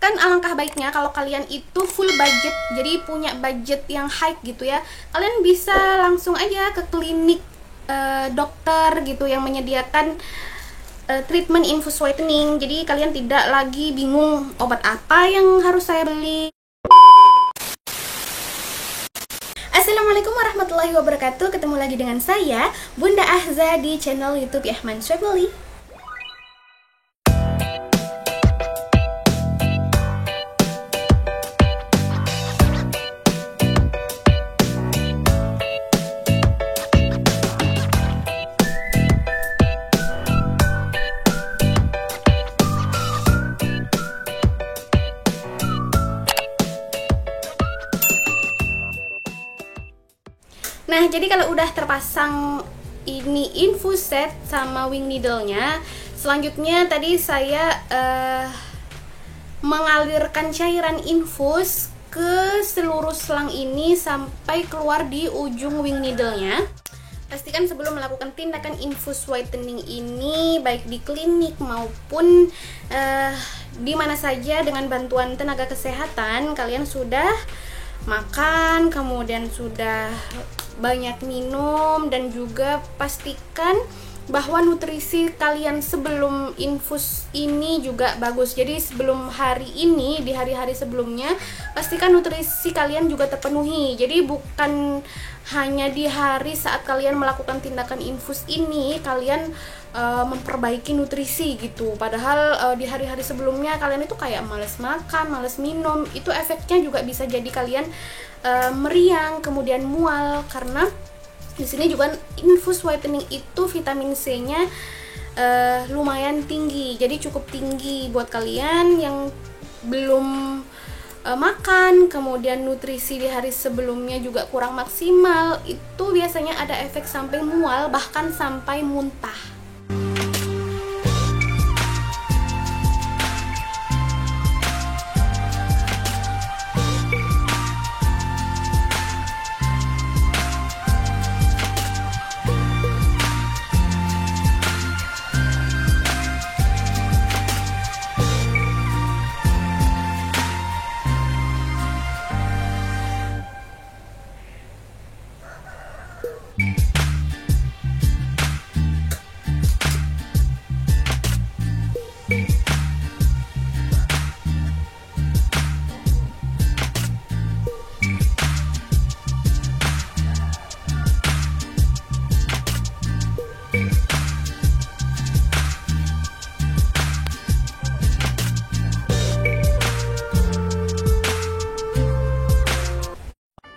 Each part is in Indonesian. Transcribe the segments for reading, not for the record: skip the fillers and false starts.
Bahkan alangkah baiknya kalau kalian itu full budget, jadi punya budget yang high gitu ya, kalian bisa langsung aja ke klinik dokter gitu yang menyediakan treatment infus whitening. Jadi kalian tidak lagi bingung obat apa yang harus saya beli. Assalamualaikum warahmatullahi wabarakatuh. Ketemu lagi dengan saya Bunda Ahza di channel YouTube Yahman Family. Nah, jadi kalau udah terpasang ini infus set sama wing needle-nya, selanjutnya tadi saya mengalirkan cairan infus ke seluruh selang ini sampai keluar di ujung wing needle-nya. Pastikan sebelum melakukan tindakan infus whitening ini, baik di klinik maupun di mana saja dengan bantuan tenaga kesehatan, kalian sudah makan, kemudian sudah banyak minum, dan juga pastikan bahwa nutrisi kalian sebelum infus ini juga bagus. Jadi sebelum hari ini, di hari-hari sebelumnya, pastikan nutrisi kalian juga terpenuhi. Jadi bukan hanya di hari saat kalian melakukan tindakan infus ini kalian memperbaiki nutrisi gitu, padahal di hari-hari sebelumnya kalian itu kayak males makan, males minum. Itu efeknya juga bisa jadi kalian meriang, kemudian mual, karena di sini juga infus whitening itu vitamin C-nya lumayan tinggi. Jadi cukup tinggi buat kalian yang belum makan, kemudian nutrisi di hari sebelumnya juga kurang maksimal. Itu biasanya ada efek sampai mual, bahkan sampai muntah.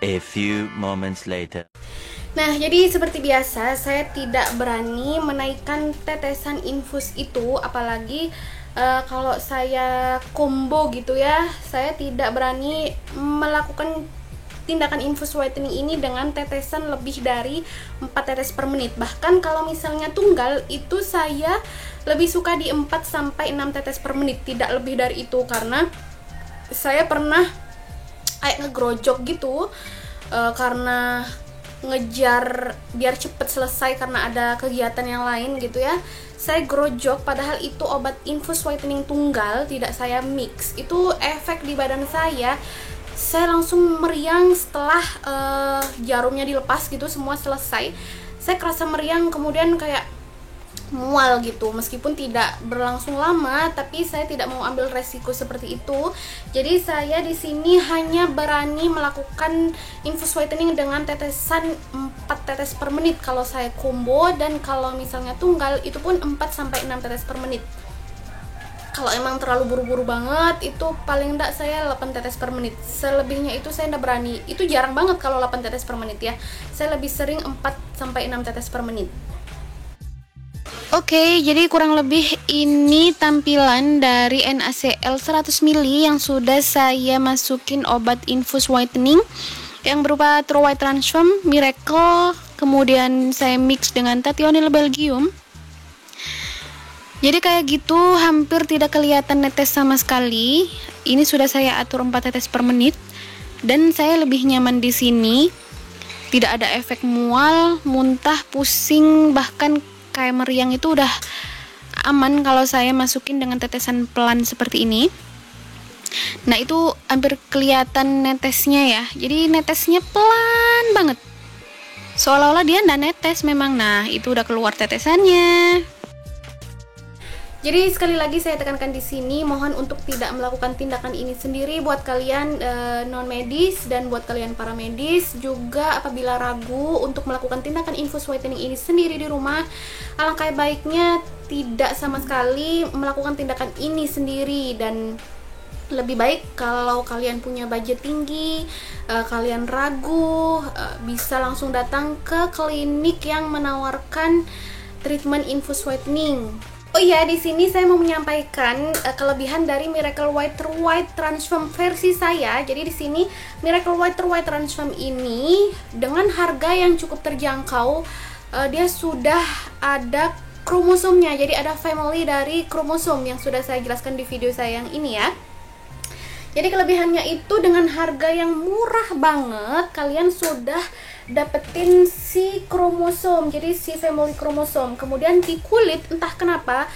A few moments later. Nah, jadi seperti biasa, saya tidak berani menaikkan tetesan infus itu, apalagi kalau saya combo gitu ya. Saya tidak berani melakukan tindakan infus whitening ini dengan tetesan lebih dari 4 tetes per menit. Bahkan kalau misalnya tunggal, itu saya lebih suka di 4 sampai 6 tetes per menit, tidak lebih dari itu, karena saya pernah kayak ngegrojok gitu karena ngejar biar cepet selesai karena ada kegiatan yang lain gitu ya. Saya grojok, padahal itu obat infus whitening tunggal, tidak saya mix. Itu efek di badan saya langsung meriang setelah jarumnya dilepas gitu, semua selesai. Saya kerasa meriang, kemudian kayak mual gitu, meskipun tidak berlangsung lama, tapi saya tidak mau ambil resiko seperti itu. Jadi saya di sini hanya berani melakukan infus whitening dengan tetesan 4 tetes per menit kalau saya combo, dan kalau misalnya tunggal itu pun 4 sampai 6 tetes per menit. Kalau emang terlalu buru-buru banget, itu paling enggak saya 8 tetes per menit. Selebihnya itu saya enggak berani. Itu jarang banget kalau 8 tetes per menit ya. Saya lebih sering 4 sampai 6 tetes per menit. Oke, jadi kurang lebih ini tampilan dari NaCl 100 ml yang sudah saya masukin obat infus whitening yang berupa True White Transform, Miracle, kemudian saya mix dengan Tationil Belgium. Jadi kayak gitu, hampir tidak kelihatan netes sama sekali. Ini sudah saya atur 4 tetes per menit, dan saya lebih nyaman di sini. Tidak ada efek mual, muntah, pusing, bahkan kayak meriang. Itu udah aman kalau saya masukin dengan tetesan pelan seperti ini. Nah itu hampir kelihatan netesnya ya. Jadi netesnya pelan banget, seolah-olah dia nggak netes memang. Nah itu udah keluar tetesannya. Jadi sekali lagi saya tekankan di sini, mohon untuk tidak melakukan tindakan ini sendiri buat kalian non medis, dan buat kalian para medis juga apabila ragu untuk melakukan tindakan infus whitening ini sendiri di rumah, alangkah baiknya tidak sama sekali melakukan tindakan ini sendiri. Dan lebih baik kalau kalian punya budget tinggi, kalian ragu, bisa langsung datang ke klinik yang menawarkan treatment infus whitening. Oh iya, di sini saya mau menyampaikan kelebihan dari Miracle White Transform versi saya. Jadi di sini Miracle White Transform ini dengan harga yang cukup terjangkau, dia sudah ada kromosomnya. Jadi ada family dari kromosom yang sudah saya jelaskan di video saya yang ini ya. Jadi kelebihannya itu dengan harga yang murah banget, kalian sudah dapetin si kromosom, jadi si family kromosom. Kemudian di kulit, entah kenapa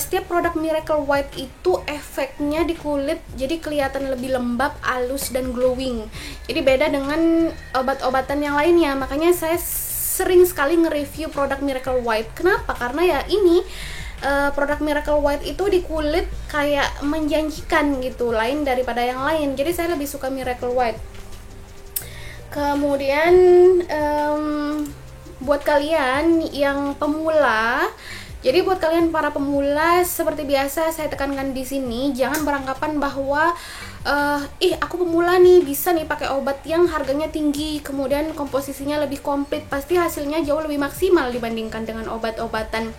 setiap produk Miracle White itu efeknya di kulit jadi kelihatan lebih lembab, halus, dan glowing. Jadi beda dengan obat-obatan yang lainnya. Makanya saya sering sekali nge-review produk Miracle White. Kenapa? Karena ya ini produk Miracle White itu di kulit kayak menjanjikan gitu, lain daripada yang lain. Jadi saya lebih suka Miracle White. Kemudian buat kalian yang pemula, jadi buat kalian para pemula, seperti biasa saya tekankan di sini, jangan beranggapan bahwa aku pemula nih, bisa nih pakai obat yang harganya tinggi, kemudian komposisinya lebih komplit, pasti hasilnya jauh lebih maksimal dibandingkan dengan obat-obatan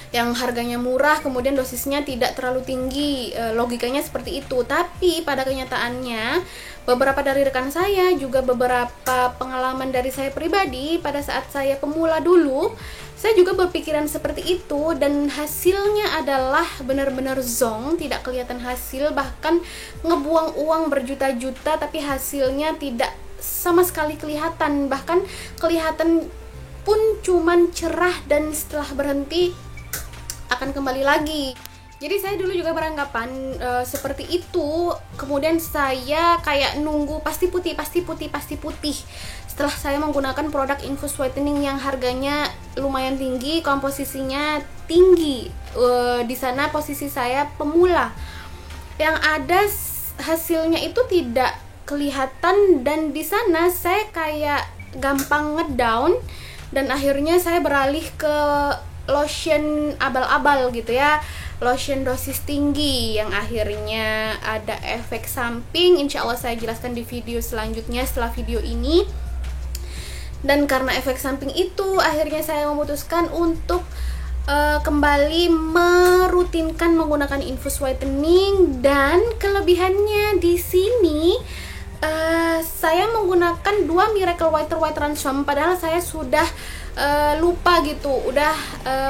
yang harganya murah kemudian dosisnya tidak terlalu tinggi. Logikanya seperti itu, tapi pada kenyataannya beberapa dari rekan saya, juga beberapa pengalaman dari saya pribadi pada saat saya pemula dulu, saya juga berpikiran seperti itu, dan hasilnya adalah benar-benar zonk, tidak kelihatan hasil, bahkan ngebuang uang berjuta-juta tapi hasilnya tidak sama sekali kelihatan, bahkan kelihatan pun cuman cerah dan setelah berhenti akan kembali lagi. Jadi saya dulu juga beranggapan seperti itu. Kemudian saya kayak nunggu pasti putih. Setelah saya menggunakan produk infus whitening yang harganya lumayan tinggi, komposisinya tinggi. Di sana posisi saya pemula. Yang ada hasilnya itu tidak kelihatan, dan di sana saya kayak gampang ngedown, dan akhirnya saya beralih ke lotion abal-abal gitu ya, lotion dosis tinggi yang akhirnya ada efek samping. Insya Allah saya jelaskan di video selanjutnya setelah video ini. Dan karena efek samping itu, akhirnya saya memutuskan untuk kembali merutinkan menggunakan infus whitening. Dan kelebihannya di sini, saya menggunakan 2 Miracle White Transform, padahal saya sudah lupa gitu, udah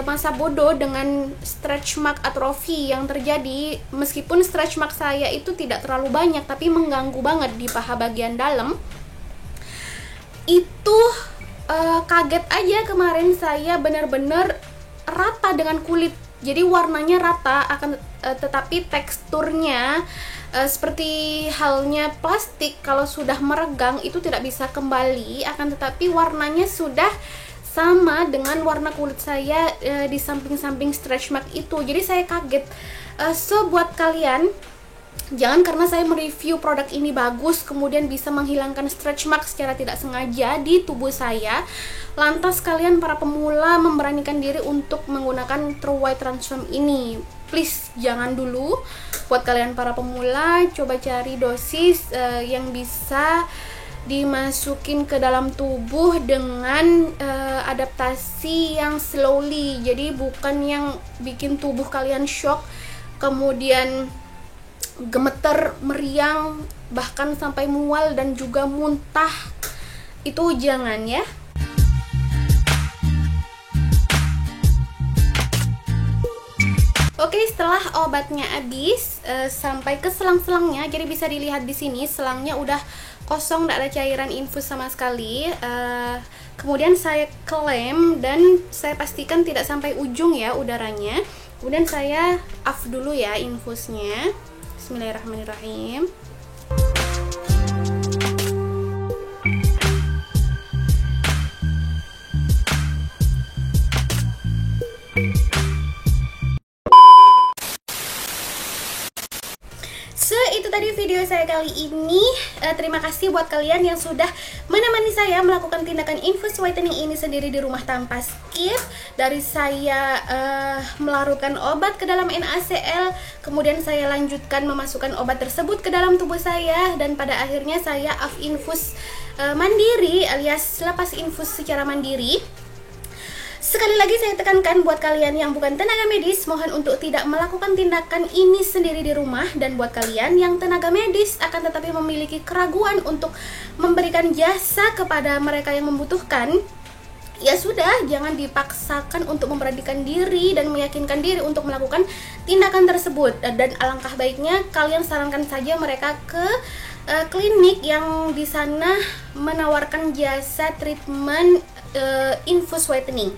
masa bodoh dengan stretch mark atrofi yang terjadi. Meskipun stretch mark saya itu tidak terlalu banyak, tapi mengganggu banget di paha bagian dalam. Itu kaget aja kemarin saya benar-benar rata dengan kulit. Jadi warnanya rata, akan tetapi teksturnya seperti halnya plastik, kalau sudah meregang itu tidak bisa kembali, akan tetapi warnanya sudah sama dengan warna kulit saya di samping-samping stretch mark itu. Jadi saya kaget. So buat kalian, jangan karena saya mereview produk ini bagus kemudian bisa menghilangkan stretch mark secara tidak sengaja di tubuh saya, lantas kalian para pemula memberanikan diri untuk menggunakan True White Transform ini. Please jangan dulu. Buat kalian para pemula, coba cari dosis yang bisa dimasukin ke dalam tubuh dengan adaptasi yang slowly. Jadi bukan yang bikin tubuh kalian shock, kemudian gemeter, meriang, bahkan sampai mual dan juga muntah. Itu jangan ya. Oke, setelah obatnya habis, sampai ke selang-selangnya. Jadi bisa dilihat di sini selangnya udah kosong, tidak ada cairan infus sama sekali. Kemudian saya klem dan saya pastikan tidak sampai ujung ya udaranya. Kemudian saya off dulu ya infusnya. Bismillahirrahmanirrahim. So, itu tadi video saya kali ini. Terima kasih buat kalian yang sudah menemani saya melakukan tindakan infus whitening ini sendiri di rumah tanpa skip. Dari saya melarutkan obat ke dalam NaCl, kemudian saya lanjutkan memasukkan obat tersebut ke dalam tubuh saya, dan pada akhirnya saya off infus mandiri alias lepas infus secara mandiri. Sekali lagi saya tekankan buat kalian yang bukan tenaga medis, mohon untuk tidak melakukan tindakan ini sendiri di rumah. Dan buat kalian yang tenaga medis akan tetapi memiliki keraguan untuk memberikan jasa kepada mereka yang membutuhkan, ya sudah, jangan dipaksakan untuk memberanikan diri dan meyakinkan diri untuk melakukan tindakan tersebut. Dan alangkah baiknya kalian sarankan saja mereka ke klinik yang di sana menawarkan jasa treatment infus whitening.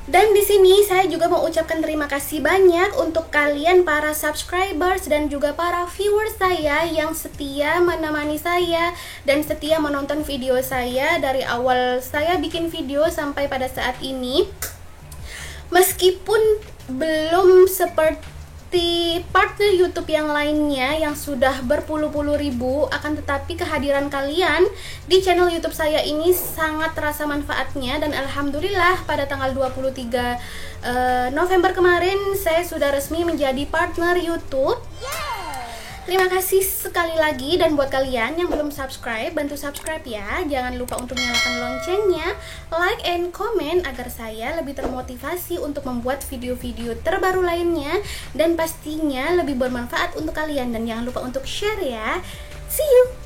Dan di sini saya juga mau ucapkan terima kasih banyak untuk kalian para subscribers dan juga para viewers saya yang setia menemani saya dan setia menonton video saya dari awal saya bikin video sampai pada saat ini. Meskipun belum seperti partner YouTube yang lainnya yang sudah berpuluh-puluh ribu, akan tetapi kehadiran kalian di channel YouTube saya ini sangat terasa manfaatnya. Dan alhamdulillah pada tanggal 23 November kemarin saya sudah resmi menjadi partner YouTube. Terima kasih sekali lagi, dan buat kalian yang belum subscribe, bantu subscribe ya. Jangan lupa untuk nyalakan loncengnya, like and comment agar saya lebih termotivasi untuk membuat video-video terbaru lainnya dan pastinya lebih bermanfaat untuk kalian. Dan jangan lupa untuk share ya. See you.